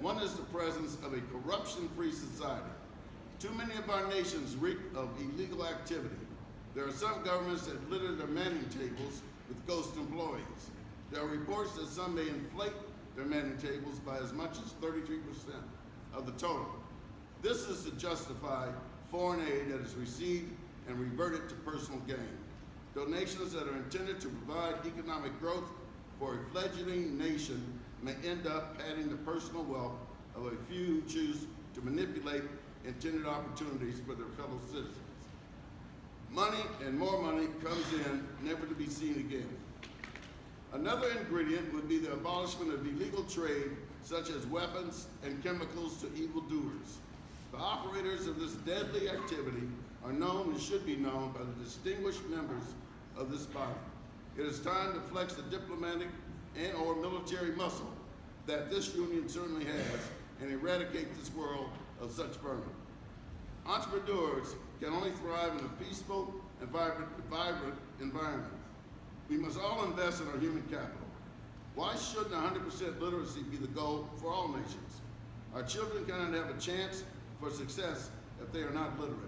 One is the presence of a corruption-free society. Too many of our nations reek of illegal activity. There are some governments that litter their manning tables with ghost employees. There are reports that some may inflate their manning tables by as much as 33% of the total. This is to justify foreign aid that is received and reverted to personal gain. Donations that are intended to provide economic growth for a fledgling nation may end up padding the personal wealth of a few who choose to manipulate intended opportunities for their fellow citizens. Money and more money comes in, never to be seen again. Another ingredient would be the abolishment of illegal trade, such as weapons and chemicals to evildoers. The operators of this deadly activity are known and should be known by the distinguished members of this body. It is time to flex the diplomatic and or military muscle that this union certainly has and eradicate this world of such vermin. Entrepreneurs can only thrive in a peaceful and vibrant environment. We must all invest in our human capital. Why shouldn't 100% literacy be the goal for all nations? Our children cannot have a chance for success if they are not literate.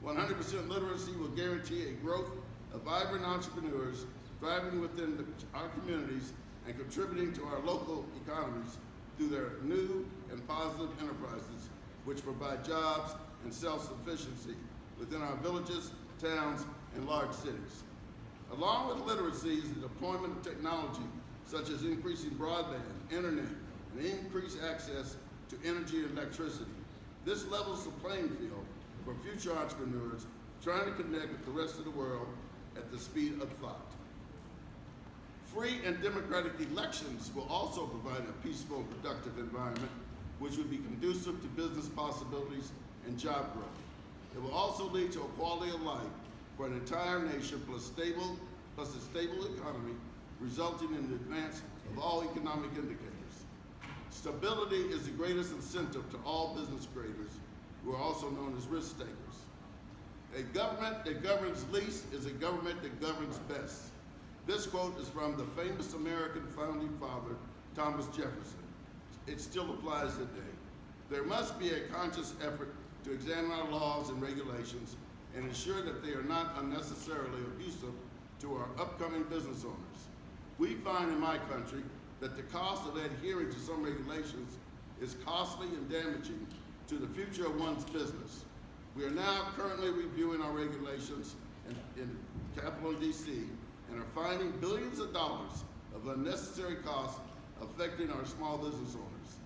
100% literacy will guarantee a growth of vibrant entrepreneurs thriving within our communities and contributing to our local economies through their new and positive enterprises, which provide jobs and self-sufficiency within our villages, towns, and large cities. Along with literacy is the deployment of technology, such as increasing broadband, internet, and increased access to energy and electricity. This levels the playing field for future entrepreneurs trying to connect with the rest of the world at the speed of thought. Free and democratic elections will also provide a peaceful and productive environment which would be conducive to business possibilities and job growth. It will also lead to a quality of life for an entire nation plus a stable economy, resulting in the advance of all economic indicators. Stability is the greatest incentive to all business creators, who are also known as risk takers. A government that governs least is a government that governs best. This quote is from the famous American founding father, Thomas Jefferson. It still applies today. There must be a conscious effort to examine our laws and regulations and ensure that they are not unnecessarily abusive to our upcoming business owners. We find in my country that the cost of adhering to some regulations is costly and damaging to the future of one's business. We are now currently reviewing our regulations in Capital DC and are finding billions of dollars of unnecessary costs affecting our small business owners.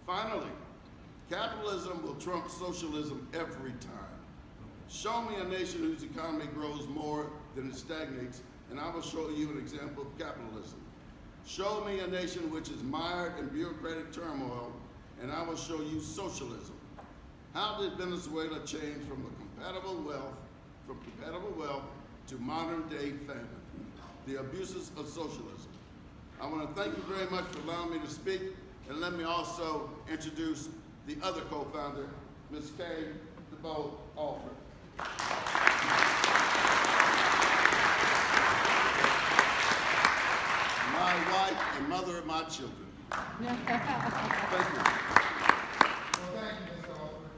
Finally, capitalism will trump socialism every time. Show me a nation whose economy grows more than it stagnates, and I will show you an example of capitalism. Show me a nation which is mired in bureaucratic turmoil, and I will show you socialism. How did Venezuela change from compatible wealth to modern day famine? The abuses of socialism. I want to thank you very much for allowing me to speak, and let me also introduce the other co-founder, Ms. Kay DeBoe Alford. My wife and mother of my children. Thank you.